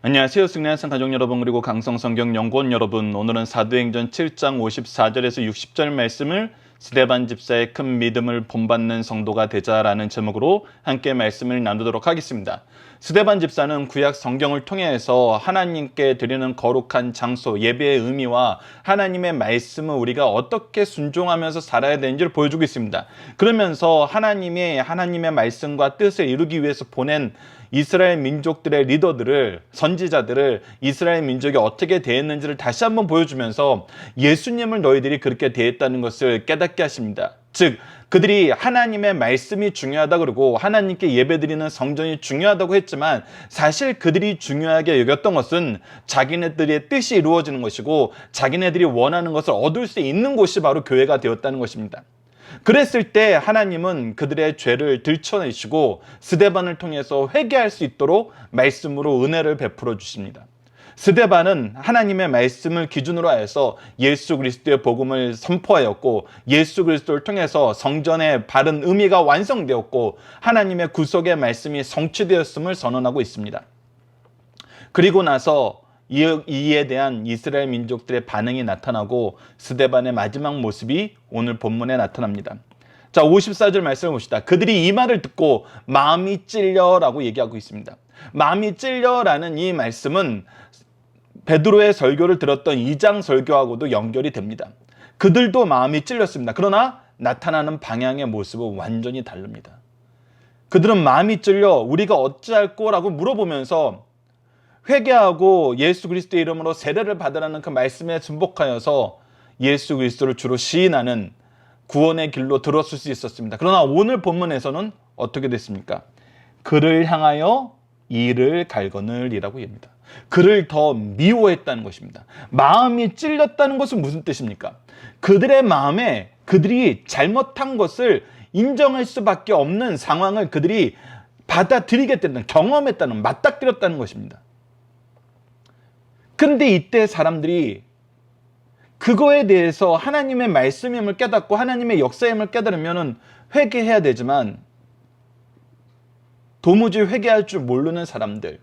안녕하세요. 승리하는 가족 여러분, 그리고 강성성경연구원 여러분. 오늘은 사도행전 7장 54절에서 60절 말씀을 스데반 집사의 큰 믿음을 본받는 성도가 되자라는 제목으로 함께 말씀을 나누도록 하겠습니다. 스데반 집사는 구약 성경을 통해서 하나님께 드리는 거룩한 장소, 예배의 의미와 하나님의 말씀을 우리가 어떻게 순종하면서 살아야 되는지를 보여주고 있습니다. 그러면서 하나님의 말씀과 뜻을 이루기 위해서 보낸 이스라엘 민족들의 리더들을, 선지자들을 이스라엘 민족이 어떻게 대했는지를 다시 한번 보여주면서 예수님을 너희들이 그렇게 대했다는 것을 깨닫게 하십니다. 즉, 그들이 하나님의 말씀이 중요하다 그러고 하나님께 예배드리는 성전이 중요하다고 했지만 사실 그들이 중요하게 여겼던 것은 자기네들의 뜻이 이루어지는 것이고 자기네들이 원하는 것을 얻을 수 있는 곳이 바로 교회가 되었다는 것입니다. 그랬을 때 하나님은 그들의 죄를 들춰내시고 스데반을 통해서 회개할 수 있도록 말씀으로 은혜를 베풀어 주십니다. 스데반은 하나님의 말씀을 기준으로 하여서 예수 그리스도의 복음을 선포하였고 예수 그리스도를 통해서 성전의 바른 의미가 완성되었고 하나님의 구속의 말씀이 성취되었음을 선언하고 있습니다. 그리고 나서 이에 대한 이스라엘 민족들의 반응이 나타나고 스데반의 마지막 모습이 오늘 본문에 나타납니다. 자, 54절 말씀을 봅시다. 그들이 이 말을 듣고 마음이 찔려라고 얘기하고 있습니다. 마음이 찔려라는 이 말씀은 베드로의 설교를 들었던 2장 설교하고도 연결이 됩니다. 그들도 마음이 찔렸습니다. 그러나 나타나는 방향의 모습은 완전히 다릅니다. 그들은 마음이 찔려 우리가 어찌할 거라고 물어보면서 회개하고 예수 그리스도의 이름으로 세례를 받으라는 그 말씀에 순복하여서 예수 그리스도를 주로 시인하는 구원의 길로 들었을 수 있었습니다. 그러나 오늘 본문에서는 어떻게 됐습니까? 그를 향하여 이를 갈거늘이라고 합니다. 그를 더 미워했다는 것입니다. 마음이 찔렸다는 것은 무슨 뜻입니까? 그들의 마음에 그들이 잘못한 것을 인정할 수밖에 없는 상황을 그들이 받아들이게 됐다는, 경험했다는, 맞닥뜨렸다는 것입니다. 근데 이때 사람들이 그거에 대해서 하나님의 말씀임을 깨닫고 하나님의 역사임을 깨달으면 회개해야 되지만 도무지 회개할 줄 모르는 사람들,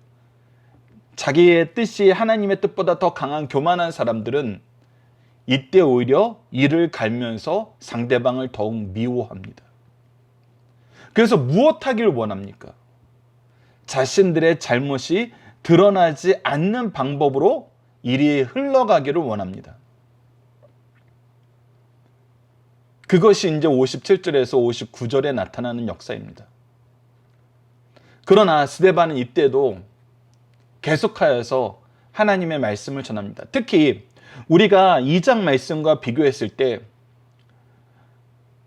자기의 뜻이 하나님의 뜻보다 더 강한 교만한 사람들은 이때 오히려 이를 갈면서 상대방을 더욱 미워합니다. 그래서 무엇하기를 원합니까? 자신들의 잘못이 드러나지 않는 방법으로 일이 흘러가기를 원합니다. 그것이 이제 57절에서 59절에 나타나는 역사입니다. 그러나 스데반은 이때도 계속하여서 하나님의 말씀을 전합니다. 특히 우리가 2장 말씀과 비교했을 때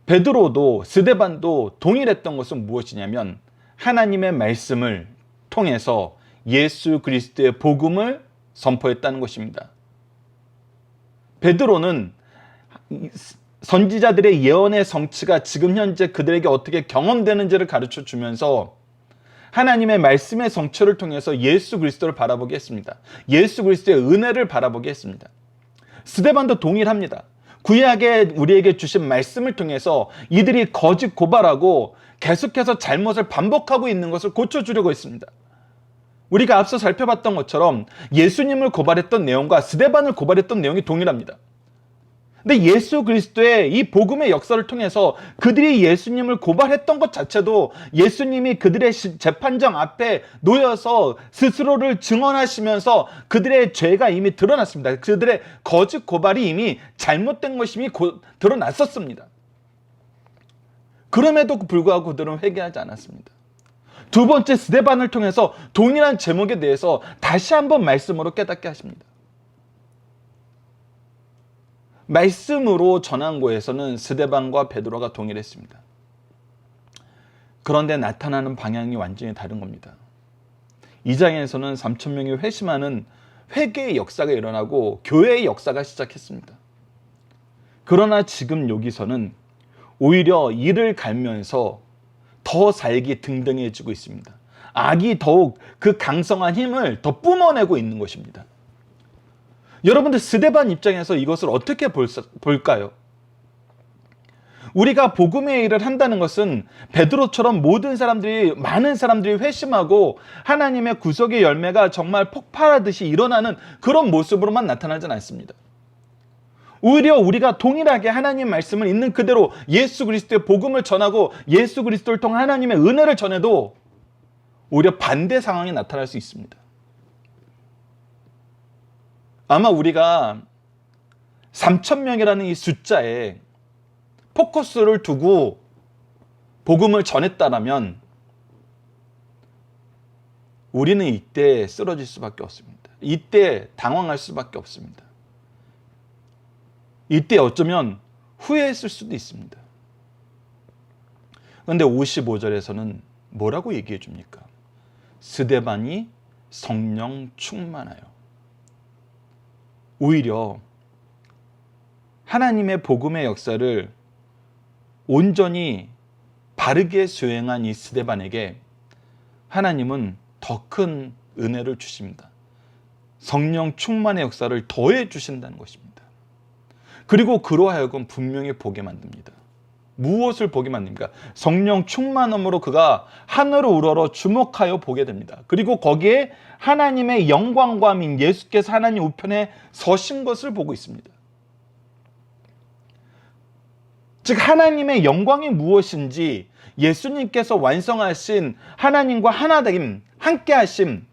베드로도 스데반도 동일했던 것은 무엇이냐면 하나님의 말씀을 통해서 예수 그리스도의 복음을 선포했다는 것입니다. 베드로는 선지자들의 예언의 성취가 지금 현재 그들에게 어떻게 경험되는지를 가르쳐 주면서 하나님의 말씀의 성취를 통해서 예수 그리스도를 바라보게 했습니다. 예수 그리스도의 은혜를 바라보게 했습니다. 스데반도 동일합니다. 구약에 우리에게 주신 말씀을 통해서 이들이 거짓 고발하고 계속해서 잘못을 반복하고 있는 것을 고쳐주려고 했습니다. 우리가 앞서 살펴봤던 것처럼 예수님을 고발했던 내용과 스데반을 고발했던 내용이 동일합니다. 근데 예수 그리스도의 이 복음의 역사를 통해서 그들이 예수님을 고발했던 것 자체도 예수님이 그들의 재판정 앞에 놓여서 스스로를 증언하시면서 그들의 죄가 이미 드러났습니다. 그들의 거짓 고발이 이미 잘못된 것이 이미 드러났었습니다. 그럼에도 불구하고 그들은 회개하지 않았습니다. 두 번째 스데반을 통해서 동일한 제목에 대해서 다시 한번 말씀으로 깨닫게 하십니다. 말씀으로 전한 거에서는 스데반과 베드로가 동일했습니다. 그런데 나타나는 방향이 완전히 다른 겁니다. 2장에서는 3,000명이 회심하는 회개의 역사가 일어나고 교회의 역사가 시작했습니다. 그러나 지금 여기서는 오히려 이를 갈면서 더 살기 등등해지고 있습니다. 악이 더욱 그 강성한 힘을 더 뿜어내고 있는 것입니다. 여러분들 스데반 입장에서 이것을 어떻게 볼까요? 우리가 복음의 일을 한다는 것은 베드로처럼 많은 사람들이 회심하고 하나님의 구속의 열매가 정말 폭발하듯이 일어나는 그런 모습으로만 나타나진 않습니다. 오히려 우리가 동일하게 하나님 말씀을 있는 그대로 예수 그리스도의 복음을 전하고 예수 그리스도를 통한 하나님의 은혜를 전해도 오히려 반대 상황이 나타날 수 있습니다. 아마 우리가 3,000명이라는 이 숫자에 포커스를 두고 복음을 전했다라면 우리는 이때 쓰러질 수밖에 없습니다. 이때 당황할 수밖에 없습니다. 이때 어쩌면 후회했을 수도 있습니다. 그런데 55절에서는 뭐라고 얘기해 줍니까? 스데반이 성령 충만하여. 오히려 하나님의 복음의 역사를 온전히 바르게 수행한 이 스데반에게 하나님은 더 큰 은혜를 주십니다. 성령 충만의 역사를 더해 주신다는 것입니다. 그리고 그로 하여금 분명히 보게 만듭니다. 무엇을 보게 만듭니까? 성령 충만함으로 그가 하늘을 우러러 주목하여 보게 됩니다. 그리고 거기에 하나님의 영광과 민 예수께서 하나님 우편에 서신 것을 보고 있습니다. 즉 하나님의 영광이 무엇인지 예수님께서 완성하신 하나님과 하나됨, 함께하심,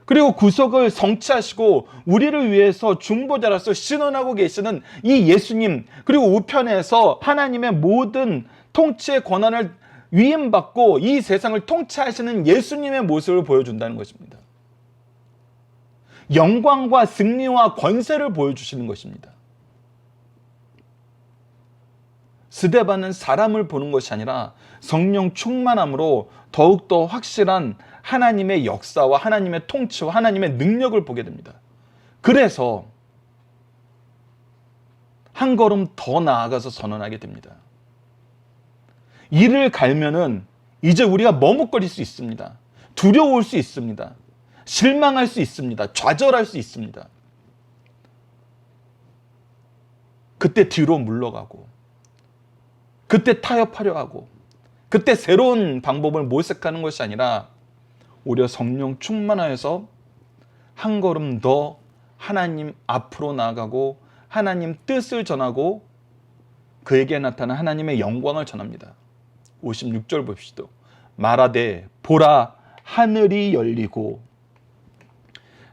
그리고 구속을 성취하시고 우리를 위해서 중보자로서 신원하고 계시는 이 예수님, 그리고 우편에서 하나님의 모든 통치의 권한을 위임받고 이 세상을 통치하시는 예수님의 모습을 보여준다는 것입니다. 영광과 승리와 권세를 보여주시는 것입니다. 스데반은 사람을 보는 것이 아니라 성령 충만함으로 더욱더 확실한 하나님의 역사와 하나님의 통치와 하나님의 능력을 보게 됩니다. 그래서 한 걸음 더 나아가서 선언하게 됩니다. 이를 갈면은 이제 우리가 머뭇거릴 수 있습니다. 두려울 수 있습니다. 실망할 수 있습니다. 좌절할 수 있습니다. 그때 뒤로 물러가고, 그때 타협하려 하고, 그때 새로운 방법을 모색하는 것이 아니라 오히려 성령 충만하여서 한 걸음 더 하나님 앞으로 나아가고 하나님 뜻을 전하고 그에게 나타난 하나님의 영광을 전합니다. 56절 봅시다. 말하되 보라 하늘이 열리고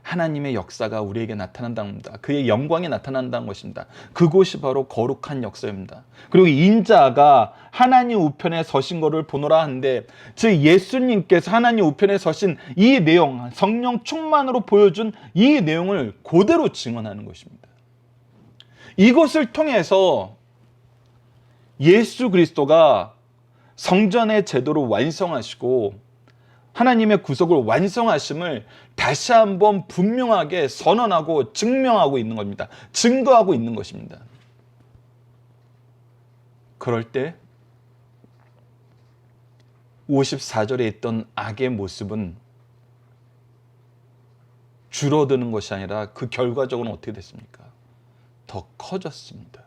하나님의 역사가 우리에게 나타난다는 겁니다. 그의 영광이 나타난다는 것입니다. 그곳이 바로 거룩한 역사입니다. 그리고 인자가 하나님 우편에 서신 것을 보노라 하는데, 즉 예수님께서 하나님 우편에 서신 이 내용, 성령 충만으로 보여준 이 내용을 그대로 증언하는 것입니다. 이것을 통해서 예수 그리스도가 성전의 제도를 완성하시고 하나님의 구속을 완성하심을 다시 한번 분명하게 선언하고 증명하고 있는 겁니다. 증거하고 있는 것입니다. 그럴 때 54절에 있던 악의 모습은 줄어드는 것이 아니라 그 결과적으로는 어떻게 됐습니까? 더 커졌습니다.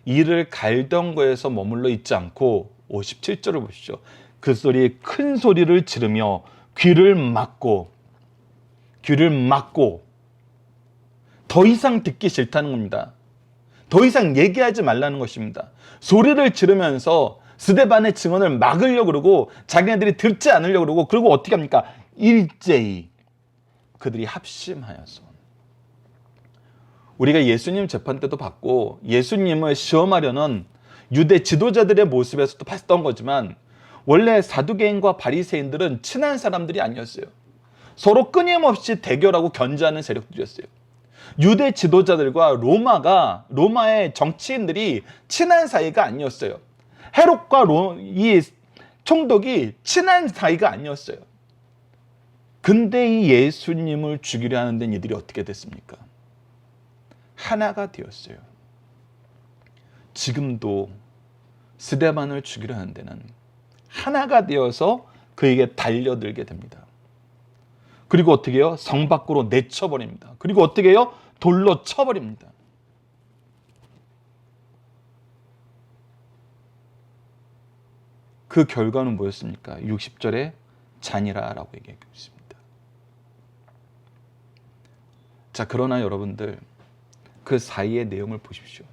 이를 갈던 거에서 머물러 있지 않고 57절을 보십시오. 그 소리 큰 소리를 지르며 귀를 막고 더 이상 듣기 싫다는 겁니다. 더 이상 얘기하지 말라는 것입니다. 소리를 지르면서 스데반의 증언을 막으려고 그러고 자기네들이 듣지 않으려고 그러고, 그리고 어떻게 합니까? 일제히 그들이 합심하여서. 우리가 예수님 재판 때도 봤고 예수님을 시험하려는 유대 지도자들의 모습에서도 봤던 거지만 원래 사두개인과 바리새인들은 친한 사람들이 아니었어요. 서로 끊임없이 대결하고 견제하는 세력들이었어요. 유대 지도자들과 로마의 정치인들이 친한 사이가 아니었어요. 헤롯과 이 총독이 친한 사이가 아니었어요. 근데 이 예수님을 죽이려 하는 데는 이들이 어떻게 됐습니까? 하나가 되었어요. 지금도 스데반을 죽이려 하는 데는 하나가 되어서 그에게 달려들게 됩니다. 그리고 어떻게 해요? 성 밖으로 내쳐버립니다. 그리고 어떻게 해요? 돌로 쳐버립니다. 그 결과는 뭐였습니까? 60절에 잔이라라고 얘기하고 있습니다. 자, 그러나 여러분들 그 사이의 내용을 보십시오.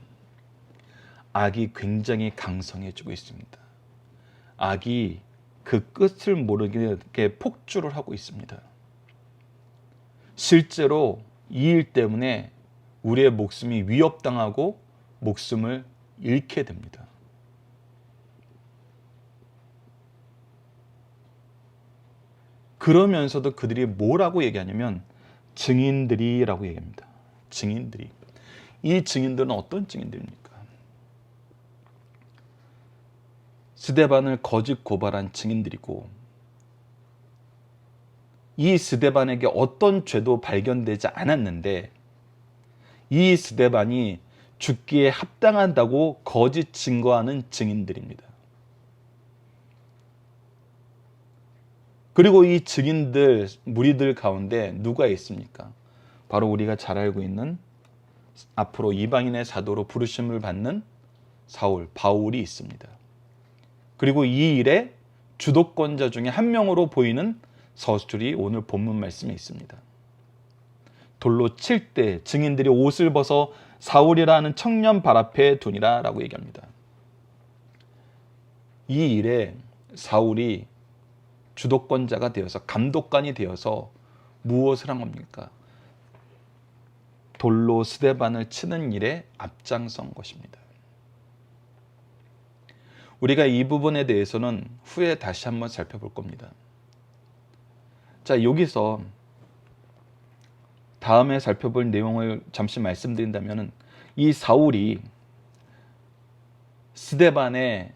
악이 굉장히 강성해지고 있습니다. 악이 그 끝을 모르게 폭주를 하고 있습니다. 실제로 이 일 때문에 우리의 목숨이 위협당하고 목숨을 잃게 됩니다. 그러면서도 그들이 뭐라고 얘기하냐면 증인들이라고 얘기합니다. 증인들이. 이 증인들은 어떤 증인들입니까? 스데반을 거짓 고발한 증인들이고, 이 스데반에게 어떤 죄도 발견되지 않았는데 이 스데반이 죽기에 합당한다고 거짓 증거하는 증인들입니다. 그리고 이 증인들, 무리들 가운데 누가 있습니까? 바로 우리가 잘 알고 있는 앞으로 이방인의 사도로 부르심을 받는 사울, 바울이 있습니다. 그리고 이 일의 주도권자 중에 한 명으로 보이는 서술이 오늘 본문 말씀에 있습니다. 돌로 칠 때 증인들이 옷을 벗어 사울이라는 청년 발 앞에 두니라 라고 얘기합니다. 이 일에 사울이 주도권자가 되어서, 감독관이 되어서 무엇을 한 겁니까? 돌로 스데반을 치는 일에 앞장선 것입니다. 우리가 이 부분에 대해서는 후에 다시 한번 살펴볼 겁니다. 자, 여기서 다음에 살펴볼 내용을 잠시 말씀드린다면, 이 사울이 스데반의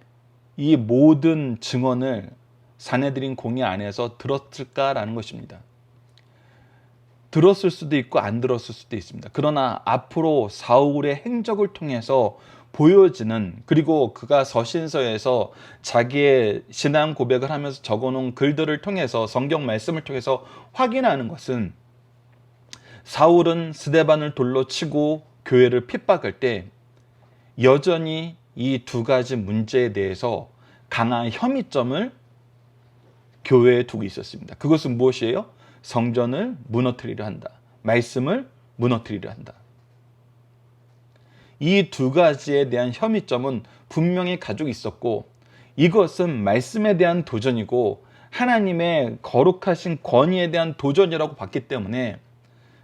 이 모든 증언을 사내들인 공의 안에서 들었을까라는 것입니다. 들었을 수도 있고 안 들었을 수도 있습니다. 그러나 앞으로 사울의 행적을 통해서 보여지는, 그리고 그가 서신서에서 자기의 신앙 고백을 하면서 적어놓은 글들을 통해서, 성경 말씀을 통해서 확인하는 것은, 사울은 스데반을 돌로 치고 교회를 핍박할 때 여전히 이 두 가지 문제에 대해서 강한 혐의점을 교회에 두고 있었습니다. 그것은 무엇이에요? 성전을 무너뜨리려 한다. 말씀을 무너뜨리려 한다. 이 두 가지에 대한 혐의점은 분명히 가지고 있었고, 이것은 말씀에 대한 도전이고 하나님의 거룩하신 권위에 대한 도전이라고 봤기 때문에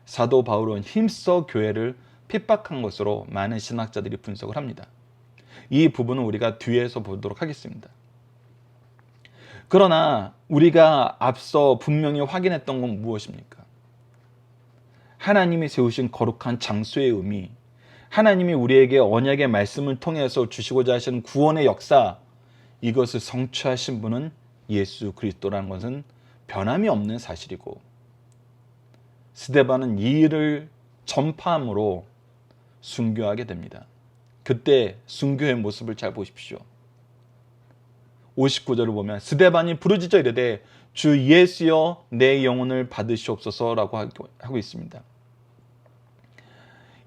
사도 바울은 힘써 교회를 핍박한 것으로 많은 신학자들이 분석을 합니다. 이 부분은 우리가 뒤에서 보도록 하겠습니다. 그러나 우리가 앞서 분명히 확인했던 건 무엇입니까? 하나님이 세우신 거룩한 장소의 의미, 하나님이 우리에게 언약의 말씀을 통해서 주시고자 하시는 구원의 역사, 이것을 성취하신 분은 예수 그리스도라는 것은 변함이 없는 사실이고, 스데반은 이 일을 전파함으로 순교하게 됩니다. 그때 순교의 모습을 잘 보십시오. 59절을 보면 스데반이 부르짖어 이르되 주 예수여 내 영혼을 받으시옵소서라고 하고 있습니다.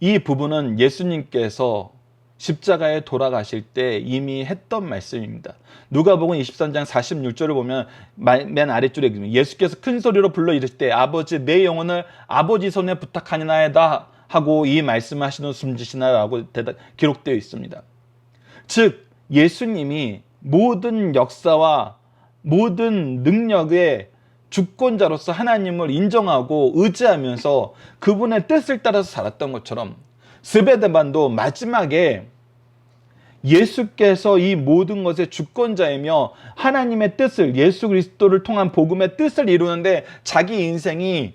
이 부분은 예수님께서 십자가에 돌아가실 때 이미 했던 말씀입니다. 누가복음 23장 46절을 보면 맨 아래줄에 예수께서 큰 소리로 불러 이르실 때 아버지 내 영혼을 아버지 손에 부탁하니나이다 하고 이 말씀하시는 숨지시나라고 기록되어 있습니다. 즉 예수님이 모든 역사와 모든 능력의 주권자로서 하나님을 인정하고 의지하면서 그분의 뜻을 따라서 살았던 것처럼, 스데반도 마지막에 예수께서 이 모든 것의 주권자이며 하나님의 뜻을, 예수 그리스도를 통한 복음의 뜻을 이루는데 자기 인생이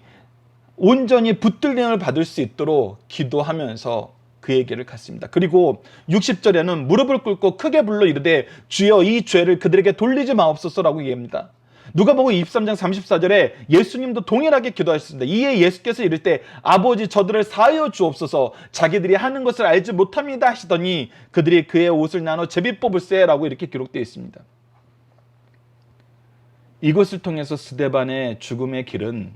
온전히 붙들림을 받을 수 있도록 기도하면서 그의 길을 갔습니다. 그리고 60절에는 무릎을 꿇고 크게 불러 이르되 주여 이 죄를 그들에게 돌리지 마옵소서라고 얘기합니다. 누가복음 23장 34절에 예수님도 동일하게 기도하셨습니다. 이에 예수께서 이를 때 아버지 저들을 사하여 주옵소서 자기들이 하는 것을 알지 못합니다 하시더니 그들이 그의 옷을 나눠 제비 뽑을세 라고 이렇게 기록되어 있습니다. 이것을 통해서 스데반의 죽음의 길은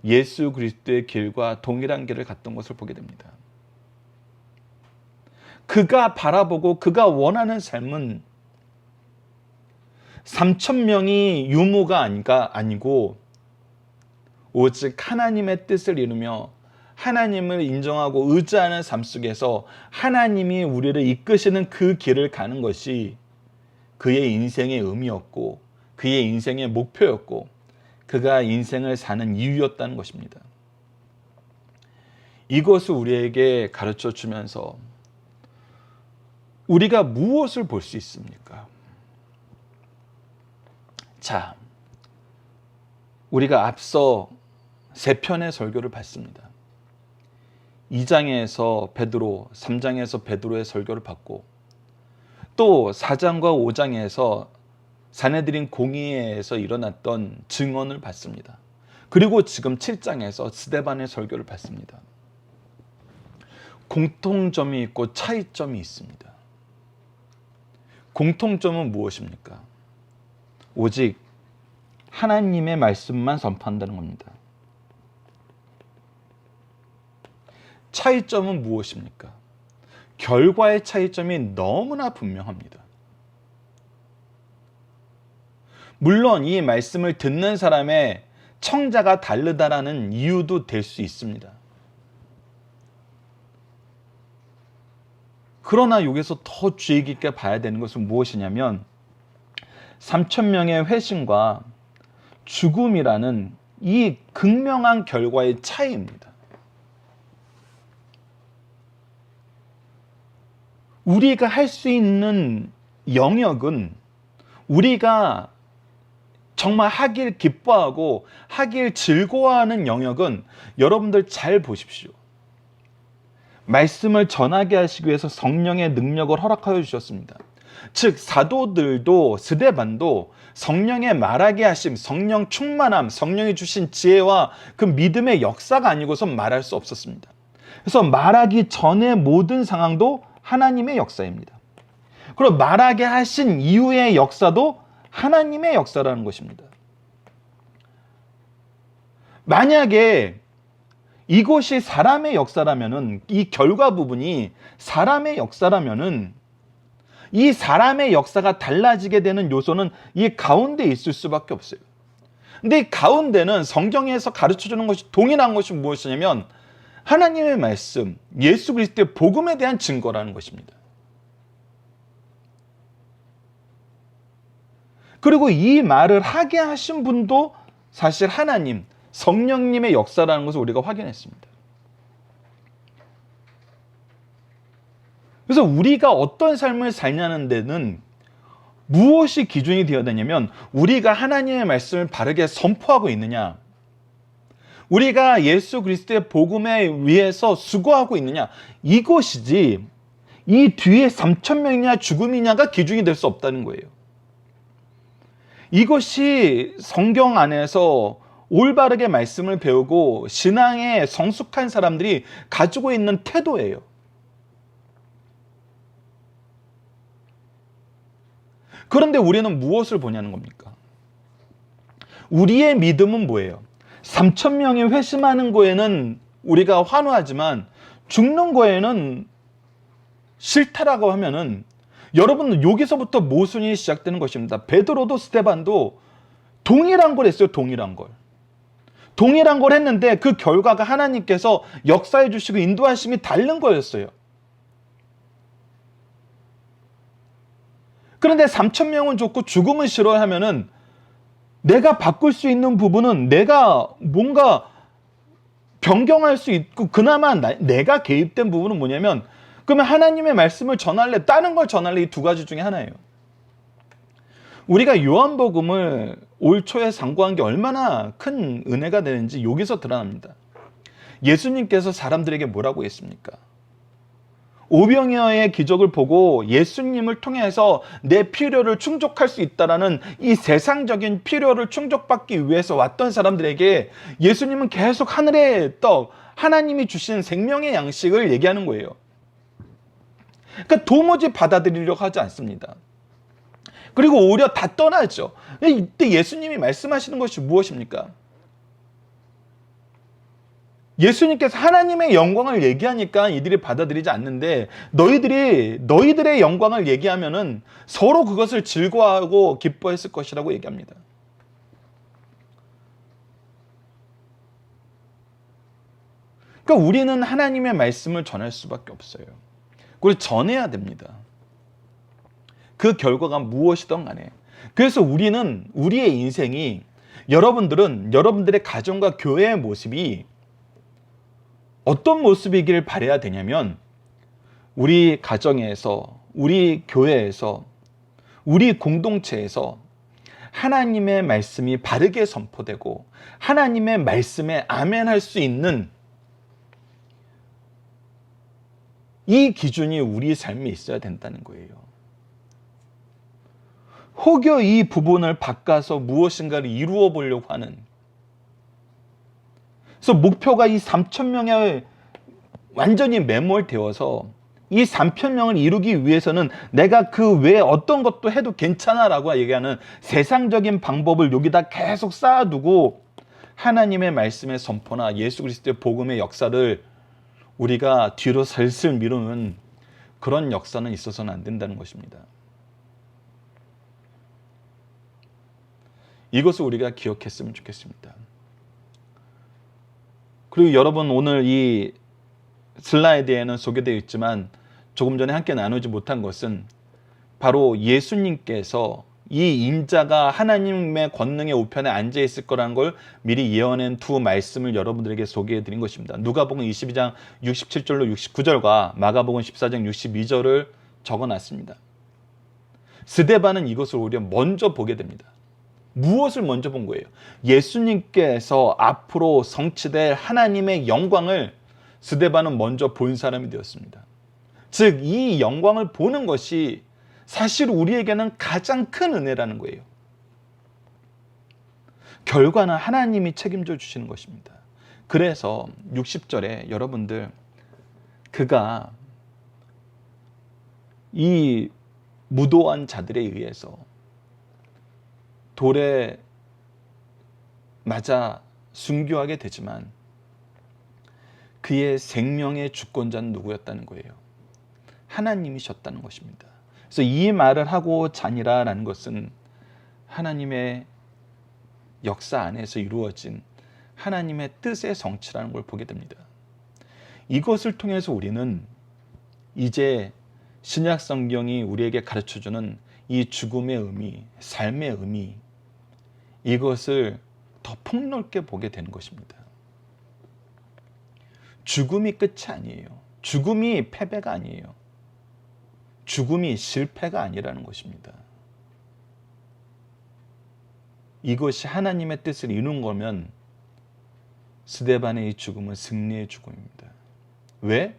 예수 그리스도의 길과 동일한 길을 갔던 것을 보게 됩니다. 그가 바라보고 그가 원하는 삶은 3천 명이 유무가 아니고 오직 하나님의 뜻을 이루며 하나님을 인정하고 의지하는 삶 속에서 하나님이 우리를 이끄시는 그 길을 가는 것이 그의 인생의 의미였고 그의 인생의 목표였고 그가 인생을 사는 이유였다는 것입니다. 이것을 우리에게 가르쳐 주면서 우리가 무엇을 볼 수 있습니까? 자, 우리가 앞서 3편의 설교를 봤습니다. 2장에서 베드로, 3장에서 베드로의 설교를 받고 또 4장과 5장에서 사내들인 공의회에서 일어났던 증언을 받습니다. 그리고 지금 7장에서 스데반의 설교를 받습니다. 공통점이 있고 차이점이 있습니다. 공통점은 무엇입니까? 오직 하나님의 말씀만 선포한다는 겁니다. 차이점은 무엇입니까? 결과의 차이점이 너무나 분명합니다. 물론 이 말씀을 듣는 사람의 청자가 다르다라는 이유도 될 수 있습니다. 그러나 여기서 더 주의 깊게 봐야 되는 것은 무엇이냐면 3천 명의 회심과 죽음이라는 이 극명한 결과의 차이입니다. 우리가 할 수 있는 영역은 우리가 정말 하길 기뻐하고 하길 즐거워하는 영역은 여러분들 잘 보십시오. 말씀을 전하게 하시기 위해서 성령의 능력을 허락하여 주셨습니다. 즉 사도들도 스데반도 성령의 말하게 하심, 성령 충만함, 성령이 주신 지혜와 그 믿음의 역사가 아니고선 말할 수 없었습니다. 그래서 말하기 전의 모든 상황도 하나님의 역사입니다. 그리고 말하게 하신 이후의 역사도 하나님의 역사라는 것입니다. 만약에 이것이 사람의 역사라면은, 이 결과 부분이 사람의 역사라면은 이 사람의 역사가 달라지게 되는 요소는 이 가운데 있을 수밖에 없어요. 근데 이 가운데는 성경에서 가르쳐주는 것이 동일한 것이 무엇이냐면 하나님의 말씀, 예수 그리스도의 복음에 대한 증거라는 것입니다. 그리고 이 말을 하게 하신 분도 사실 하나님, 성령님의 역사라는 것을 우리가 확인했습니다. 그래서 우리가 어떤 삶을 살냐는 데는 무엇이 기준이 되어야 되냐면 우리가 하나님의 말씀을 바르게 선포하고 있느냐, 우리가 예수 그리스도의 복음에 위해서 수고하고 있느냐, 이것이지 이 뒤에 3천 명이냐 죽음이냐가 기준이 될 수 없다는 거예요. 이것이 성경 안에서 올바르게 말씀을 배우고 신앙에 성숙한 사람들이 가지고 있는 태도예요. 그런데 우리는 무엇을 보냐는 겁니까? 우리의 믿음은 뭐예요? 3천 명이 회심하는 거에는 우리가 환호하지만 죽는 거에는 싫다라고 하면은 여러분 여기서부터 모순이 시작되는 것입니다. 베드로도 스데반도 동일한 걸 했어요. 동일한 걸 했는데 그 결과가 하나님께서 역사해 주시고 인도하심이 다른 거였어요. 그런데 3천 명은 좋고 죽음은 싫어하면은 내가 바꿀 수 있는 부분은 내가 뭔가 변경할 수 있고 그나마 내가 개입된 부분은 뭐냐면 그러면 하나님의 말씀을 전할래, 다른 걸 전할래, 이 두 가지 중에 하나예요. 우리가 요한복음을 올 초에 상고한 게 얼마나 큰 은혜가 되는지 여기서 드러납니다. 예수님께서 사람들에게 뭐라고 했습니까? 오병이어의 기적을 보고 예수님을 통해서 내 필요를 충족할 수 있다라는 이 세상적인 필요를 충족받기 위해서 왔던 사람들에게 예수님은 계속 하늘의 떡, 하나님이 주신 생명의 양식을 얘기하는 거예요. 그러니까 도무지 받아들이려고 하지 않습니다. 그리고 오히려 다 떠나죠. 이때 예수님이 말씀하시는 것이 무엇입니까? 예수님께서 하나님의 영광을 얘기하니까 이들이 받아들이지 않는데, 너희들의 영광을 얘기하면은 서로 그것을 즐거워하고 기뻐했을 것이라고 얘기합니다. 그러니까 우리는 하나님의 말씀을 전할 수밖에 없어요. 그걸 전해야 됩니다. 그 결과가 무엇이든 간에. 그래서 우리의 인생이, 여러분들의 가정과 교회의 모습이 어떤 모습이길 바라야 되냐면, 우리 가정에서, 우리 교회에서, 우리 공동체에서 하나님의 말씀이 바르게 선포되고 하나님의 말씀에 아멘할 수 있는 이 기준이 우리 삶에 있어야 된다는 거예요. 혹여 이 부분을 바꿔서 무엇인가를 이루어 보려고 하는, 그래서 목표가 이 3,000명에 완전히 매몰되어서 이 3,000명을 이루기 위해서는 내가 그 외에 어떤 것도 해도 괜찮아라고 얘기하는 세상적인 방법을 여기다 계속 쌓아두고 하나님의 말씀의 선포나 예수 그리스도의 복음의 역사를 우리가 뒤로 슬슬 미루는 그런 역사는 있어서는 안 된다는 것입니다. 이것을 우리가 기억했으면 좋겠습니다. 그리고 여러분, 오늘 이 슬라이드에는 소개되어 있지만 조금 전에 함께 나누지 못한 것은 바로 예수님께서 이 인자가 하나님의 권능의 우편에 앉아 있을 거라는 걸 미리 예언한 두 말씀을 여러분들에게 소개해 드린 것입니다. 누가복음 22장 67절로 69절과 마가복음 14장 62절을 적어놨습니다. 스데반은 이것을 오히려 먼저 보게 됩니다. 무엇을 먼저 본 거예요? 예수님께서 앞으로 성취될 하나님의 영광을 스데반은 먼저 본 사람이 되었습니다. 즉, 이 영광을 보는 것이 사실 우리에게는 가장 큰 은혜라는 거예요. 결과는 하나님이 책임져 주시는 것입니다. 그래서 60절에 여러분들, 그가 이 무도한 자들에 의해서 돌에 맞아 순교하게 되지만 그의 생명의 주권자는 누구였다는 거예요? 하나님이셨다는 것입니다. 그래서 이 말을 하고 자니라라는 것은 하나님의 역사 안에서 이루어진 하나님의 뜻의 성취라는 걸 보게 됩니다. 이것을 통해서 우리는 이제 신약 성경이 우리에게 가르쳐주는 이 죽음의 의미, 삶의 의미, 이것을 더 폭넓게 보게 되는 것입니다. 죽음이 끝이 아니에요. 죽음이 패배가 아니에요. 죽음이 실패가 아니라는 것입니다. 이것이 하나님의 뜻을 이룬 거면 스데반의 이 죽음은 승리의 죽음입니다. 왜?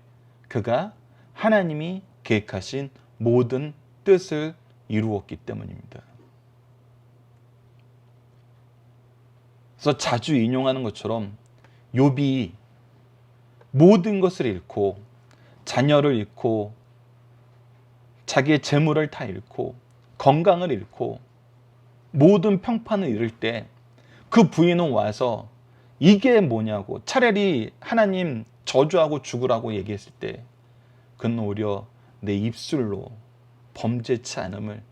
그가 하나님이 계획하신 모든 뜻을 이루었기 때문입니다. 그래서 자주 인용하는 것처럼 욥이 모든 것을 잃고 자녀를 잃고 자기의 재물을 다 잃고 건강을 잃고 모든 평판을 잃을 때 그 부인은 와서 이게 뭐냐고 차라리 하나님 저주하고 죽으라고 얘기했을 때 그는 오히려 내 입술로 범죄치 않음을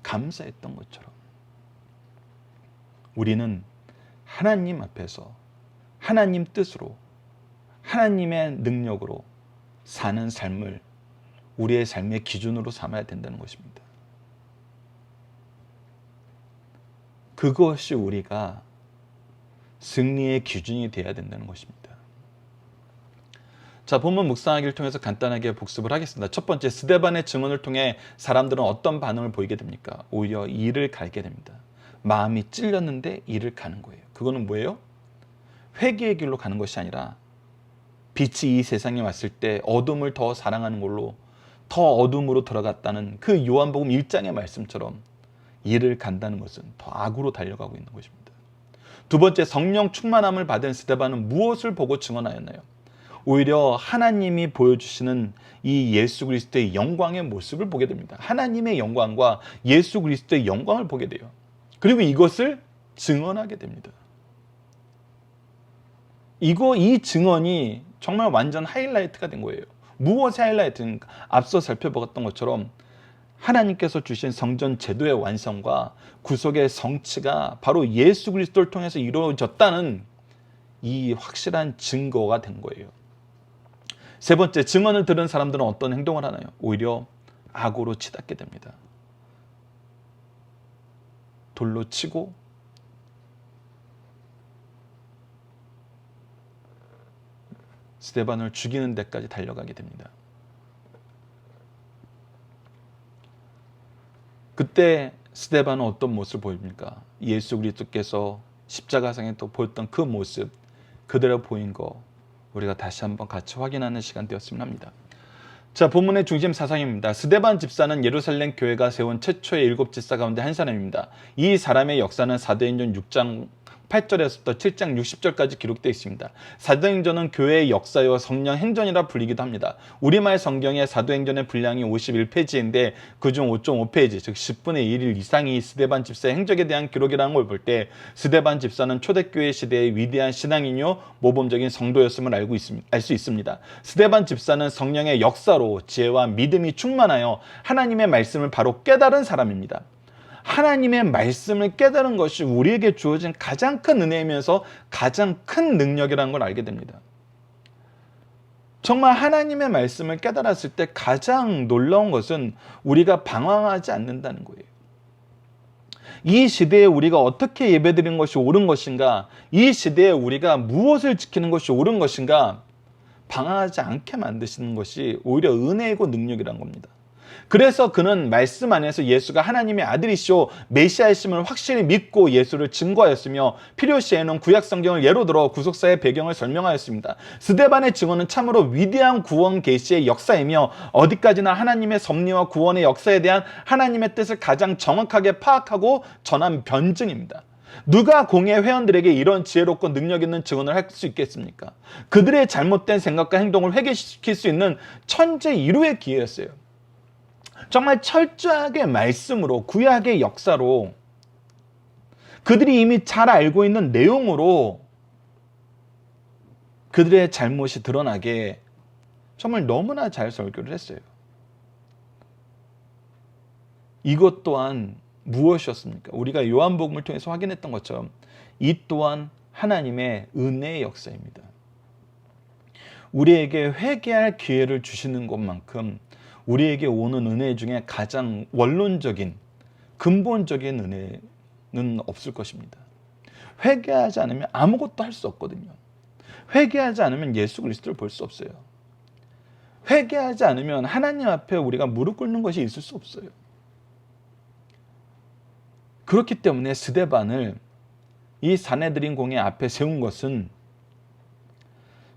감사했던 것처럼 우리는 하나님 앞에서 하나님 뜻으로 하나님의 능력으로 사는 삶을 우리의 삶의 기준으로 삼아야 된다는 것입니다. 그것이 우리가 승리의 기준이 되어야 된다는 것입니다. 자, 본문 묵상하기를 통해서 간단하게 복습을 하겠습니다. 첫 번째, 스데반의 증언을 통해 사람들은 어떤 반응을 보이게 됩니까? 오히려 이를 갈게 됩니다. 마음이 찔렸는데 이를 가는 거예요. 그거는 뭐예요? 회개의 길로 가는 것이 아니라 빛이 이 세상에 왔을 때 어둠을 더 사랑하는 걸로 더 어둠으로 들어갔다는 그 요한복음 1장의 말씀처럼 이를 간다는 것은 더 악으로 달려가고 있는 것입니다. 두 번째, 성령 충만함을 받은 스데반은 무엇을 보고 증언하였나요? 오히려 하나님이 보여주시는 이 예수 그리스도의 영광의 모습을 보게 됩니다. 하나님의 영광과 예수 그리스도의 영광을 보게 돼요. 그리고 이것을 증언하게 됩니다. 이 증언이 정말 완전 하이라이트가 된 거예요. 무엇의 하이라이트인가? 앞서 살펴보았던 것처럼 하나님께서 주신 성전 제도의 완성과 구속의 성취가 바로 예수 그리스도를 통해서 이루어졌다는 이 확실한 증거가 된 거예요. 세 번째, 증언을 들은 사람들은 어떤 행동을 하나요? 오히려 악으로 치닫게 됩니다. 돌로 치고 스데반을 죽이는 데까지 달려가게 됩니다. 그때 스데반은 어떤 모습을 보입니까? 예수 그리스도께서 십자가상에 또 보였던 그 모습 그대로 보인 거 우리가 다시 한번 같이 확인하는 시간 되었으면 합니다. 자, 본문의 중심 사상입니다. 스데반 집사는 예루살렘 교회가 세운 최초의 7 집사 가운데 한 사람입니다. 이 사람의 역사는 사도행전 6장 8절에서부터 7장 60절까지 기록되어 있습니다. 사도행전은 교회의 역사요 성령 행전이라 불리기도 합니다. 우리말 성경의 사도행전의 분량이 51페이지인데 그중 5.5페이지 즉 10분의 1 이상이 스데반 집사의 행적에 대한 기록이라는 걸 볼 때 스데반 집사는 초대교회 시대의 위대한 신앙인이요 모범적인 성도였음을 알 수 있습니다. 스데반 집사는 성령의 역사로 지혜와 믿음이 충만하여 하나님의 말씀을 바로 깨달은 사람입니다. 하나님의 말씀을 깨달은 것이 우리에게 주어진 가장 큰 은혜이면서 가장 큰 능력이라는 걸 알게 됩니다. 정말 하나님의 말씀을 깨달았을 때 가장 놀라운 것은 우리가 방황하지 않는다는 거예요. 이 시대에 우리가 어떻게 예배드리는 것이 옳은 것인가, 이 시대에 우리가 무엇을 지키는 것이 옳은 것인가 방황하지 않게 만드시는 것이 오히려 은혜이고 능력이란 겁니다. 그래서 그는 말씀 안에서 예수가 하나님의 아들이시오 메시아이심을 확실히 믿고 예수를 증거하였으며 필요시에는 구약 성경을 예로 들어 구속사의 배경을 설명하였습니다. 스데반의 증언은 참으로 위대한 구원 계시의 역사이며 어디까지나 하나님의 섭리와 구원의 역사에 대한 하나님의 뜻을 가장 정확하게 파악하고 전한 변증입니다. 누가 공예 회원들에게 이런 지혜롭고 능력 있는 증언을 할 수 있겠습니까? 그들의 잘못된 생각과 행동을 회개시킬 수 있는 천재 이루의 기회였어요. 정말 철저하게 말씀으로 구약의 역사로 그들이 이미 잘 알고 있는 내용으로 그들의 잘못이 드러나게 정말 너무나 잘 설교를 했어요. 이것 또한 무엇이었습니까? 우리가 요한복음을 통해서 확인했던 것처럼 이 또한 하나님의 은혜의 역사입니다. 우리에게 회개할 기회를 주시는 것만큼 우리에게 오는 은혜 중에 가장 원론적인 근본적인 은혜는 없을 것입니다. 회개하지 않으면 아무것도 할 수 없거든요. 회개하지 않으면 예수 그리스도를 볼 수 없어요. 회개하지 않으면 하나님 앞에 우리가 무릎 꿇는 것이 있을 수 없어요. 그렇기 때문에 스데반을 이 사내들인 공의 앞에 세운 것은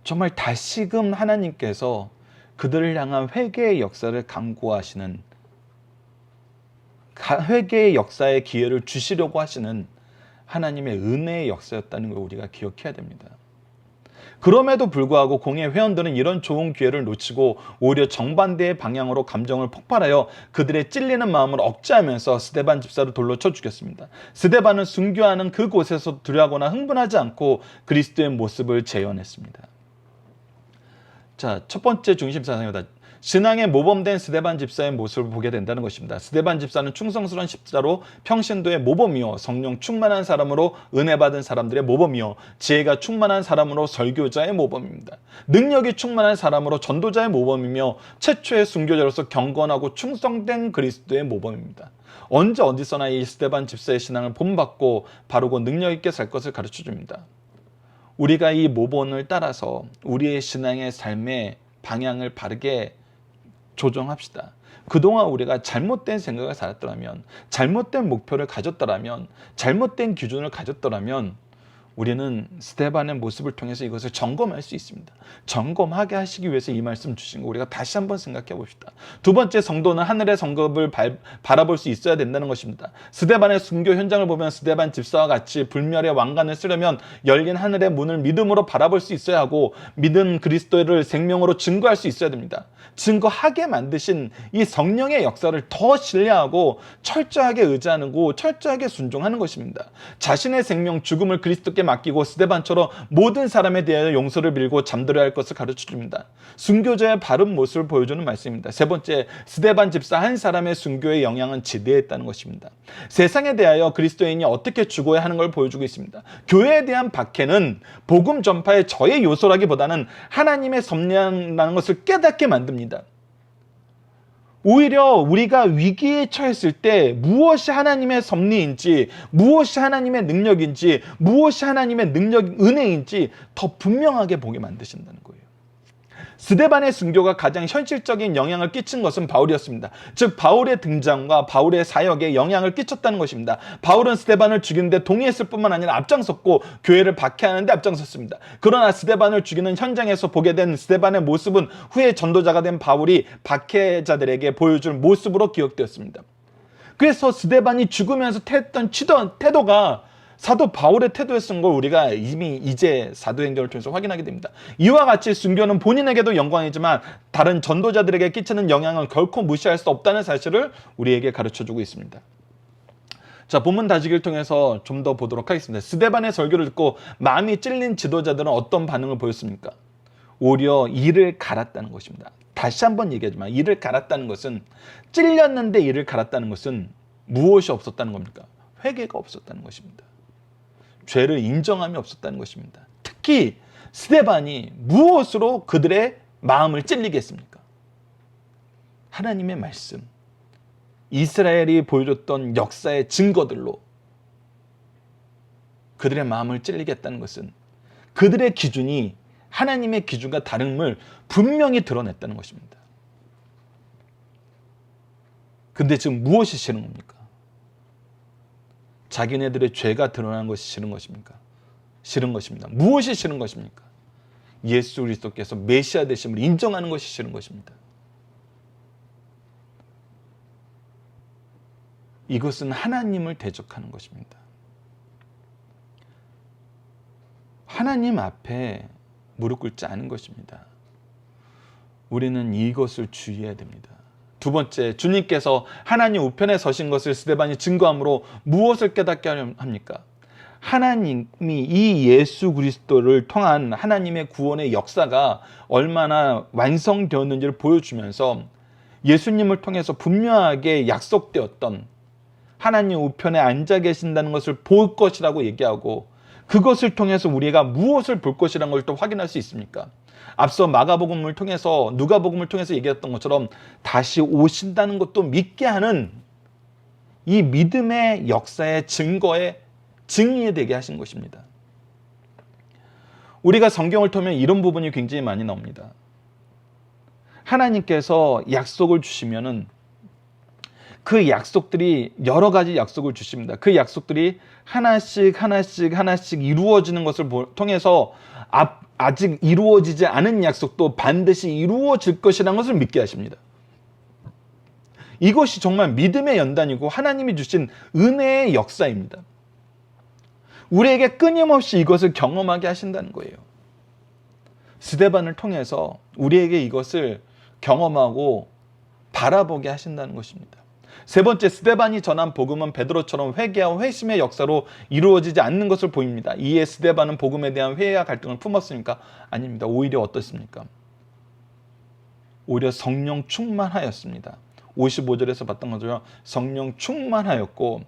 정말 다시금 하나님께서 그들을 향한 회개의 역사를 강구하시는, 회개의 역사의 기회를 주시려고 하시는 하나님의 은혜의 역사였다는 걸 우리가 기억해야 됩니다. 그럼에도 불구하고 공예 회원들은 이런 좋은 기회를 놓치고 오히려 정반대의 방향으로 감정을 폭발하여 그들의 찔리는 마음을 억제하면서 스데반 집사를 돌로 쳐 죽였습니다. 스데반은 순교하는 그곳에서 두려워하거나 흥분하지 않고 그리스도의 모습을 재현했습니다. 자, 첫 번째 중심 사상이다. 신앙에 모범된 스데반 집사의 모습을 보게 된다는 것입니다. 스데반 집사는 충성스러운 집사로 평신도의 모범이요 성령 충만한 사람으로 은혜 받은 사람들의 모범이요 지혜가 충만한 사람으로 설교자의 모범입니다. 능력이 충만한 사람으로 전도자의 모범이며 최초의 순교자로서 경건하고 충성된 그리스도의 모범입니다. 언제 어디서나 이 스데반 집사의 신앙을 본받고 바르고 능력 있게 살 것을 가르쳐 줍니다. 우리가 이 모범을 따라서 우리의 신앙의 삶의 방향을 바르게 조정합시다. 그동안 우리가 잘못된 생각을 살았더라면, 잘못된 목표를 가졌더라면, 잘못된 기준을 가졌더라면 우리는 스데반의 모습을 통해서 이것을 점검할 수 있습니다. 점검하게 하시기 위해서 이 말씀 주신 거 우리가 다시 한번 생각해 봅시다. 두 번째, 성도는 하늘의 성급을 바라볼 수 있어야 된다는 것입니다. 스데반의 순교 현장을 보면 스데반 집사와 같이 불멸의 왕관을 쓰려면 열린 하늘의 문을 믿음으로 바라볼 수 있어야 하고 믿은 그리스도를 생명으로 증거할 수 있어야 됩니다. 증거하게 만드신 이 성령의 역사를 더 신뢰하고 철저하게 의지하고 철저하게 순종하는 것입니다. 자신의 생명, 죽음을 그리스도께 하나님께 맡기고 스데반처럼 모든 사람에 대하여 용서를 빌고 잠들어야 할 것을 가르쳐줍니다. 순교자의 바른 모습을 보여주는 말씀입니다. 세 번째, 스데반 집사 한 사람의 순교의 영향은 지대했다는 것입니다. 세상에 대하여 그리스도인이 어떻게 죽어야 하는 걸 보여주고 있습니다. 교회에 대한 박해는 복음 전파의 저의 요소라기보다는 하나님의 섭리라는 것을 깨닫게 만듭니다. 오히려 우리가 위기에 처했을 때 무엇이 하나님의 섭리인지, 무엇이 하나님의 능력인지, 무엇이 하나님의 은혜인지 더 분명하게 보게 만드신다는 거예요. 스데반의 순교가 가장 현실적인 영향을 끼친 것은 바울이었습니다. 즉 바울의 등장과 바울의 사역에 영향을 끼쳤다는 것입니다. 바울은 스데반을 죽이는데 동의했을 뿐만 아니라 앞장섰고 교회를 박해하는 데 앞장섰습니다. 그러나 스데반을 죽이는 현장에서 보게 된 스데반의 모습은 후에 전도자가 된 바울이 박해자들에게 보여줄 모습으로 기억되었습니다. 그래서 스데반이 죽으면서 했던 태도가 사도 바울의 태도였던 걸 우리가 이미 이제 사도행전을 통해서 확인하게 됩니다. 이와 같이 순교는 본인에게도 영광이지만 다른 전도자들에게 끼치는 영향은 결코 무시할 수 없다는 사실을 우리에게 가르쳐주고 있습니다. 자, 본문 다지기를 통해서 좀 더 보도록 하겠습니다. 스데반의 설교를 듣고 마음이 찔린 지도자들은 어떤 반응을 보였습니까? 오히려 이를 갈았다는 것입니다. 다시 한번 얘기하지만 이를 갈았다는 것은, 찔렸는데 이를 갈았다는 것은 무엇이 없었다는 겁니까? 회개가 없었다는 것입니다. 죄를 인정함이 없었다는 것입니다. 특히 스데반이 무엇으로 그들의 마음을 찔리게 했습니까? 하나님의 말씀, 이스라엘이 보여줬던 역사의 증거들로 그들의 마음을 찔리게 했다는 것은 그들의 기준이 하나님의 기준과 다름을 분명히 드러냈다는 것입니다. 근데 지금 무엇이 싫은 겁니까? 자기네들의 죄가 드러나는 것이 싫은 것입니까? 싫은 것입니다. 무엇이 싫은 것입니까? 예수 그리스도께서 메시아 되심을 인정하는 것이 싫은 것입니다. 이것은 하나님을 대적하는 것입니다. 하나님 앞에 무릎 꿇지 않은 것입니다. 우리는 이것을 주의해야 됩니다. 두 번째, 주님께서 하나님 우편에 서신 것을 스데반이 증거함으로 무엇을 깨닫게 합니까? 하나님이 이 예수 그리스도를 통한 하나님의 구원의 역사가 얼마나 완성되었는지를 보여주면서 예수님을 통해서 분명하게 약속되었던 하나님 우편에 앉아 계신다는 것을 볼 것이라고 얘기하고, 그것을 통해서 우리가 무엇을 볼 것이라는 걸 또 확인할 수 있습니까? 앞서 마가복음을 통해서, 누가복음을 통해서 얘기했던 것처럼 다시 오신다는 것도 믿게 하는 이 믿음의 역사의 증거의 증인이 되게 하신 것입니다. 우리가 성경을 통면 이런 부분이 굉장히 많이 나옵니다. 하나님께서 약속을 주시면은 그 약속들이 여러 가지 약속을 주십니다. 그 약속들이 하나씩 이루어지는 것을 통해서 아직 이루어지지 않은 약속도 반드시 이루어질 것이라는 것을 믿게 하십니다. 이것이 정말 믿음의 연단이고 하나님이 주신 은혜의 역사입니다. 우리에게 끊임없이 이것을 경험하게 하신다는 거예요. 스데반을 통해서 우리에게 이것을 경험하고 바라보게 하신다는 것입니다. 세 번째, 스데반이 전한 복음은 베드로처럼 회개와 회심의 역사로 이루어지지 않는 것을 보입니다. 이에 스데반은 복음에 대한 회의와 갈등을 품었습니까? 아닙니다. 오히려 어떻습니까? 오히려 성령 충만하였습니다. 55절에서 봤던 것처럼 성령 충만하였고,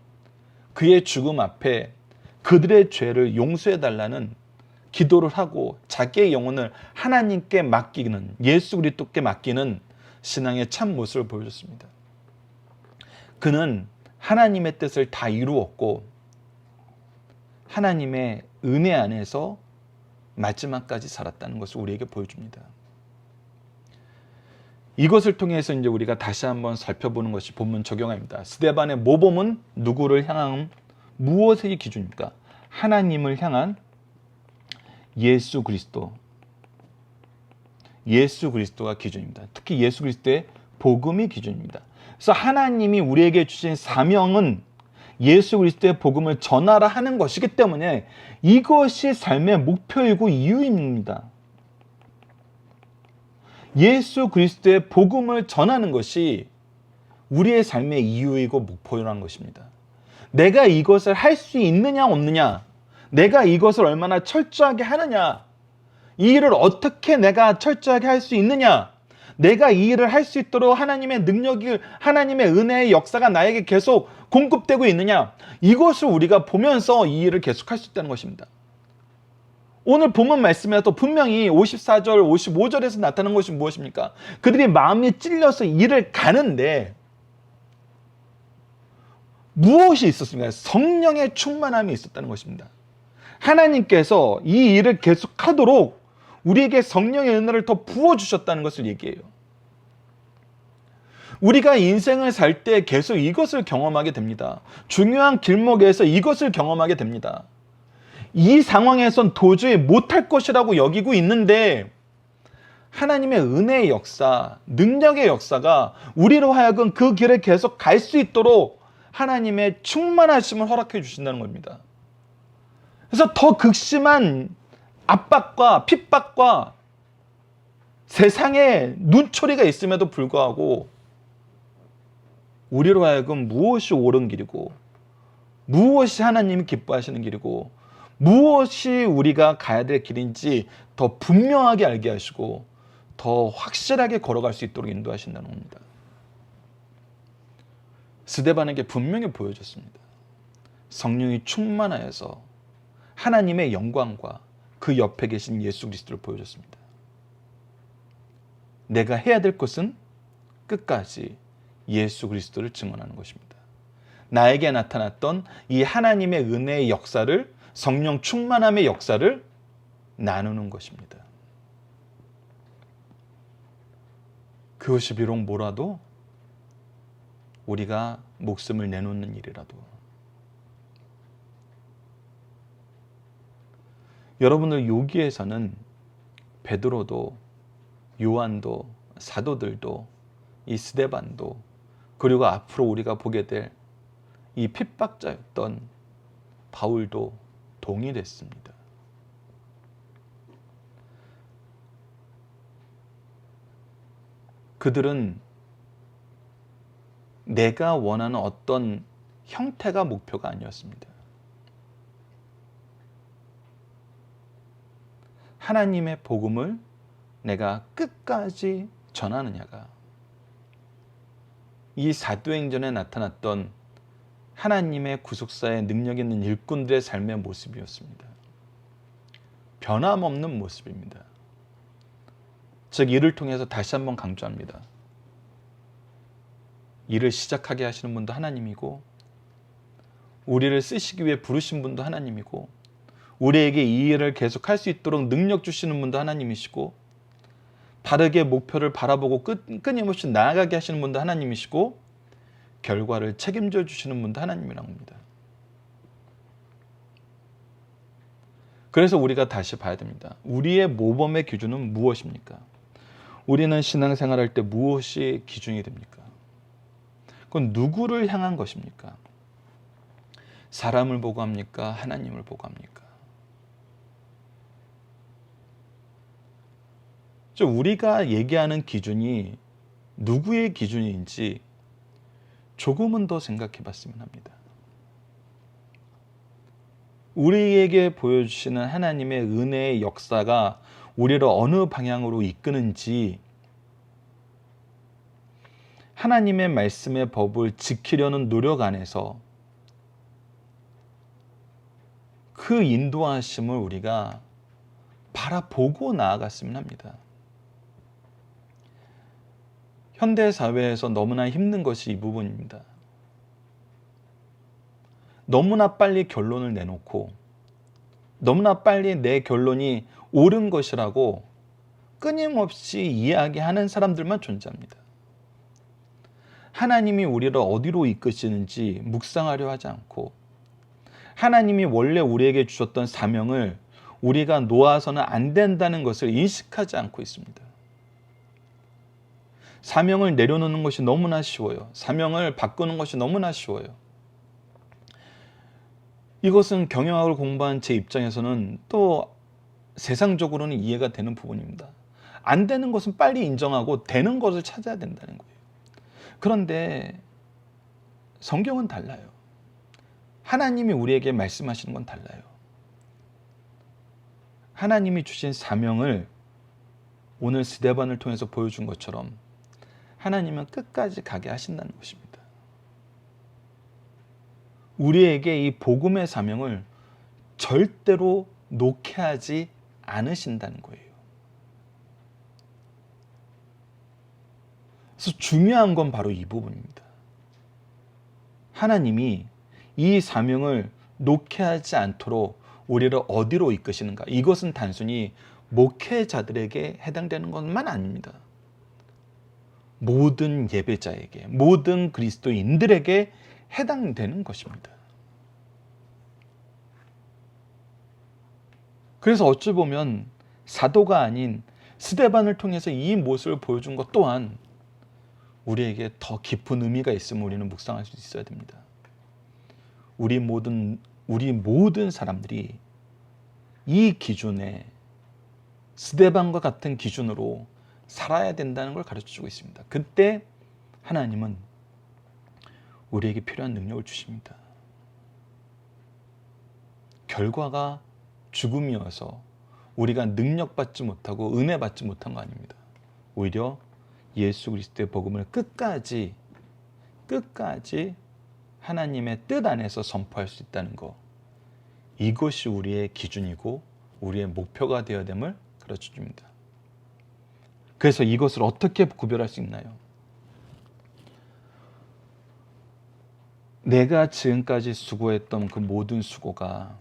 그의 죽음 앞에 그들의 죄를 용서해달라는 기도를 하고 자기의 영혼을 하나님께 맡기는, 예수 그리스도께 맡기는 신앙의 참 모습을 보여줬습니다. 그는 하나님의 뜻을 다 이루었고 하나님의 은혜 안에서 마지막까지 살았다는 것을 우리에게 보여줍니다. 이것을 통해서 이제 우리가 다시 한번 살펴보는 것이 본문 적용입니다. 스데반의 모범은 누구를 향한 무엇의 기준입니까? 하나님을 향한 예수 그리스도가 기준입니다. 특히 예수 그리스도의 복음이 기준입니다. 그래서 하나님이 우리에게 주신 사명은 예수 그리스도의 복음을 전하라 하는 것이기 때문에 이것이 삶의 목표이고 이유입니다. 예수 그리스도의 복음을 전하는 것이 우리의 삶의 이유이고 목표라는 것입니다. 내가 이것을 할 수 있느냐 없느냐, 내가 이것을 얼마나 철저하게 하느냐, 이 일을 어떻게 내가 철저하게 할 수 있느냐, 내가 이 일을 할 수 있도록 하나님의 능력이, 하나님의 은혜의 역사가 나에게 계속 공급되고 있느냐, 이것을 우리가 보면서 이 일을 계속할 수 있다는 것입니다. 오늘 본문 말씀에도 분명히 54절, 55절에서 나타난 것이 무엇입니까? 그들이 마음이 찔려서 일을 가는데 무엇이 있었습니까? 성령의 충만함이 있었다는 것입니다. 하나님께서 이 일을 계속하도록 우리에게 성령의 은혜를 더 부어주셨다는 것을 얘기해요. 우리가 인생을 살 때 계속 이것을 경험하게 됩니다. 중요한 길목에서 이것을 경험하게 됩니다. 이 상황에선 도저히 못할 것이라고 여기고 있는데 하나님의 은혜의 역사, 능력의 역사가 우리로 하여금 그 길을 계속 갈 수 있도록 하나님의 충만하심을 허락해 주신다는 겁니다. 그래서 더 극심한 압박과 핍박과 세상의 눈초리가 있음에도 불구하고 우리로 하여금 무엇이 옳은 길이고 무엇이 하나님이 기뻐하시는 길이고 무엇이 우리가 가야 될 길인지 더 분명하게 알게 하시고 더 확실하게 걸어갈 수 있도록 인도하신다는 겁니다. 스데반에게 분명히 보여줬습니다. 성령이 충만하여서 하나님의 영광과 그 옆에 계신 예수 그리스도를 보여줬습니다. 내가 해야 될 것은 끝까지 예수 그리스도를 증언하는 것입니다. 나에게 나타났던 이 하나님의 은혜의 역사를, 성령 충만함의 역사를 나누는 것입니다. 그것이 비록 뭐라도 우리가 목숨을 내놓는 일이라도 여러분들 여기에서는 베드로도 요한도 사도들도 이 스데반도 그리고 앞으로 우리가 보게 될 이 핍박자였던 바울도 동일했습니다. 그들은 내가 원하는 어떤 형태가 목표가 아니었습니다. 하나님의 복음을 내가 끝까지 전하느냐가 이 사도행전에 나타났던 하나님의 구속사의 능력 있는 일꾼들의 삶의 모습이었습니다. 변함없는 모습입니다. 즉 이를 통해서 다시 한번 강조합니다. 일을 시작하게 하시는 분도 하나님이고 우리를 쓰시기 위해 부르신 분도 하나님이고 우리에게 이 일을 계속할 수 있도록 능력 주시는 분도 하나님이시고 바르게 목표를 바라보고 끊임없이 나아가게 하시는 분도 하나님이시고 결과를 책임져 주시는 분도 하나님이라고 합니다. 그래서 우리가 다시 봐야 됩니다. 우리의 모범의 기준은 무엇입니까? 우리는 신앙생활할 때 무엇이 기준이 됩니까? 그건 누구를 향한 것입니까? 사람을 보고 합니까? 하나님을 보고 합니까? 우리가 얘기하는 기준이 누구의 기준인지 조금은 더 생각해 봤으면 합니다. 우리에게 보여주시는 하나님의 은혜의 역사가 우리를 어느 방향으로 이끄는지 하나님의 말씀의 법을 지키려는 노력 안에서 그 인도하심을 우리가 바라보고 나아갔으면 합니다. 현대 사회에서 너무나 힘든 것이 이 부분입니다. 너무나 빨리 결론을 내놓고 너무나 빨리 내 결론이 옳은 것이라고 끊임없이 이야기하는 사람들만 존재합니다. 하나님이 우리를 어디로 이끄시는지 묵상하려 하지 않고 하나님이 원래 우리에게 주셨던 사명을 우리가 놓아서는 안 된다는 것을 인식하지 않고 있습니다. 사명을 내려놓는 것이 너무나 쉬워요. 사명을 바꾸는 것이 너무나 쉬워요. 이것은 경영학을 공부한 제 입장에서는 또 세상적으로는 이해가 되는 부분입니다. 안 되는 것은 빨리 인정하고 되는 것을 찾아야 된다는 거예요. 그런데 성경은 달라요. 하나님이 우리에게 말씀하시는 건 달라요. 하나님이 주신 사명을 오늘 스데반을 통해서 보여준 것처럼 하나님은 끝까지 가게 하신다는 것입니다. 우리에게 이 복음의 사명을 절대로 놓게 하지 않으신다는 거예요. 그래서 중요한 건 바로 이 부분입니다. 하나님이 이 사명을 놓게 하지 않도록 우리를 어디로 이끄시는가? 이것은 단순히 목회자들에게 해당되는 것만 아닙니다. 모든 예배자에게, 모든 그리스도인들에게 해당되는 것입니다. 그래서 어찌 보면 사도가 아닌 스데반을 통해서 이 모습을 보여준 것 또한 우리에게 더 깊은 의미가 있음을 우리는 묵상할 수 있어야 됩니다. 우리 모든 사람들이 이 기준에 스데반과 같은 기준으로 살아야 된다는 걸 가르쳐주고 있습니다. 그때 하나님은 우리에게 필요한 능력을 주십니다. 결과가 죽음이어서 우리가 능력받지 못하고 은혜받지 못한 거 아닙니다. 오히려 예수 그리스도의 복음을 끝까지 하나님의 뜻 안에서 선포할 수 있다는 것, 이것이 우리의 기준이고 우리의 목표가 되어야 됨을 가르쳐줍니다. 그래서 이것을 어떻게 구별할 수 있나요? 내가 지금까지 수고했던 그 모든 수고가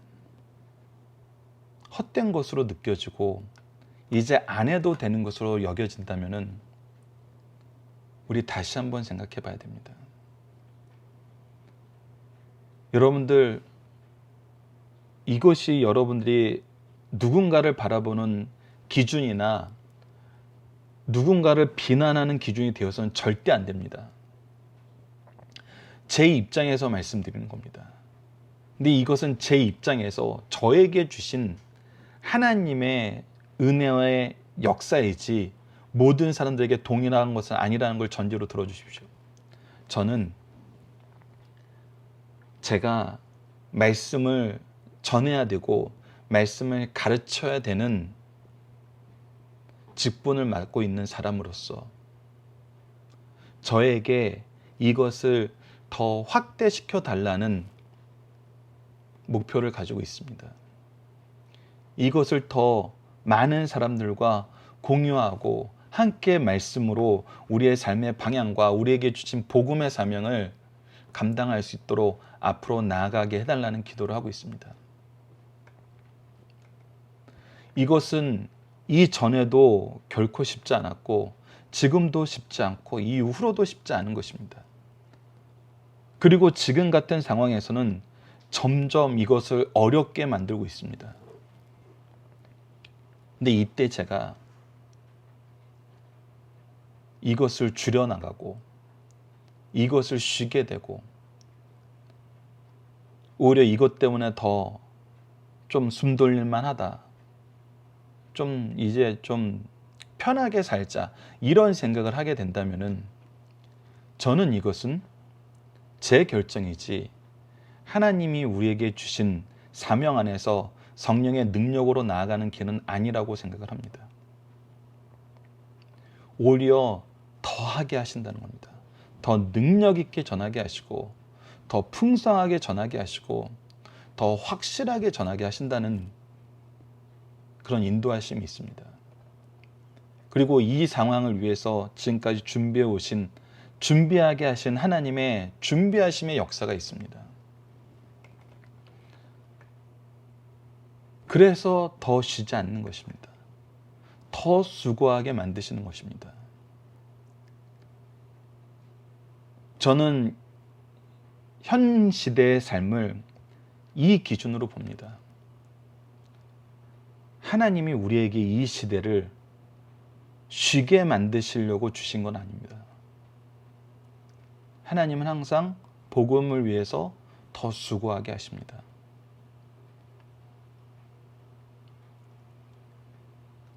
헛된 것으로 느껴지고 이제 안 해도 되는 것으로 여겨진다면 우리 다시 한번 생각해 봐야 됩니다. 여러분들, 이것이 여러분들이 누군가를 바라보는 기준이나 누군가를 비난하는 기준이 되어서는 절대 안 됩니다. 제 입장에서 말씀드리는 겁니다. 근데 이것은 제 입장에서 저에게 주신 하나님의 은혜의 역사이지 모든 사람들에게 동일한 것은 아니라는 걸 전제로 들어주십시오. 저는 제가 말씀을 전해야 되고 말씀을 가르쳐야 되는 직분을 맡고 있는 사람으로서 저에게 이것을 더 확대시켜 달라는 목표를 가지고 있습니다. 이것을 더 많은 사람들과 공유하고 함께 말씀으로 우리의 삶의 방향과 우리에게 주신 복음의 사명을 감당할 수 있도록 앞으로 나아가게 해달라는 기도를 하고 있습니다. 이것은 이전에도 결코 쉽지 않았고 지금도 쉽지 않고 이후로도 쉽지 않은 것입니다. 그리고 지금 같은 상황에서는 점점 이것을 어렵게 만들고 있습니다. 근데 이때 제가 이것을 줄여나가고 이것을 쉬게 되고 오히려 이것 때문에 더 좀 숨 돌릴만 하다, 좀 이제 좀 편하게 살자, 이런 생각을 하게 된다면은 저는 이것은 제 결정이지 하나님이 우리에게 주신 사명 안에서 성령의 능력으로 나아가는 길은 아니라고 생각을 합니다. 오히려 더하게 하신다는 겁니다. 더 능력 있게 전하게 하시고 더 풍성하게 전하게 하시고 더 확실하게 전하게 하신다는 그런 인도하심이 있습니다. 그리고 이 상황을 위해서 지금까지 준비해 오신, 준비하게 하신 하나님의 준비하심의 역사가 있습니다. 그래서 더 쉬지 않는 것입니다. 더 수고하게 만드시는 것입니다. 저는 현 시대의 삶을 이 기준으로 봅니다. 하나님이 우리에게 이 시대를 쉬게 만드시려고 주신 건 아닙니다. 하나님은 항상 복음을 위해서 더 수고하게 하십니다.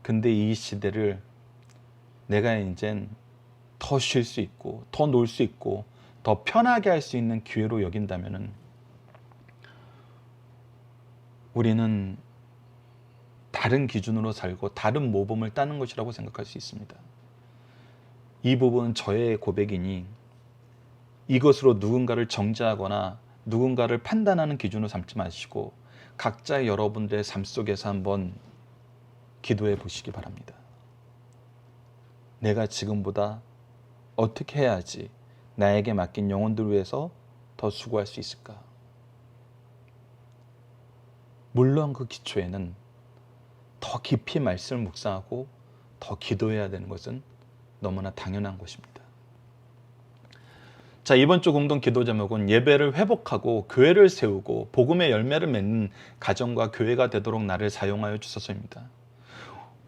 근데 이 시대를 내가 이젠 더 쉴 수 있고 더 놀 수 있고 더 편하게 할 수 있는 기회로 여긴다면은 우리는 다른 기준으로 살고 다른 모범을 따는 것이라고 생각할 수 있습니다. 이 부분은 저의 고백이니 이것으로 누군가를 정죄하거나 누군가를 판단하는 기준으로 삼지 마시고 각자 여러분들의 삶 속에서 한번 기도해 보시기 바랍니다. 내가 지금보다 어떻게 해야지 나에게 맡긴 영혼들을 위해서 더 수고할 수 있을까? 물론 그 기초에는 더 깊이 말씀을 묵상하고 더 기도해야 되는 것은 너무나 당연한 것입니다. 자, 이번 주 공동 기도 제목은 예배를 회복하고 교회를 세우고 복음의 열매를 맺는 가정과 교회가 되도록 나를 사용하여 주소서입니다.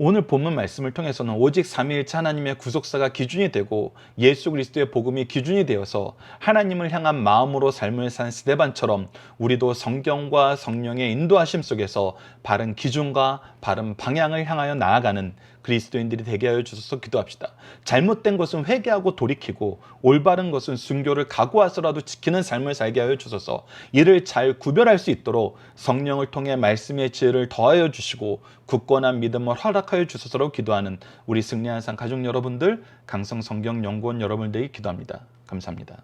오늘 본문 말씀을 통해서는 오직 삼위일체 하나님의 구속사가 기준이 되고 예수 그리스도의 복음이 기준이 되어서 하나님을 향한 마음으로 삶을 산 스데반처럼 우리도 성경과 성령의 인도하심 속에서 바른 기준과 바른 방향을 향하여 나아가는 그리스도인들이 되게 하여 주셔서 기도합시다. 잘못된 것은 회개하고 돌이키고 올바른 것은 순교를 각오하서라도 지키는 삶을 살게 하여 주셔서 이를 잘 구별할 수 있도록 성령을 통해 말씀의 지혜를 더하여 주시고 굳건한 믿음을 허락하여 주셔서로 기도하는 우리 승리한 삶 가족 여러분들, 강성성경연구원 여러분들이 기도합니다. 감사합니다.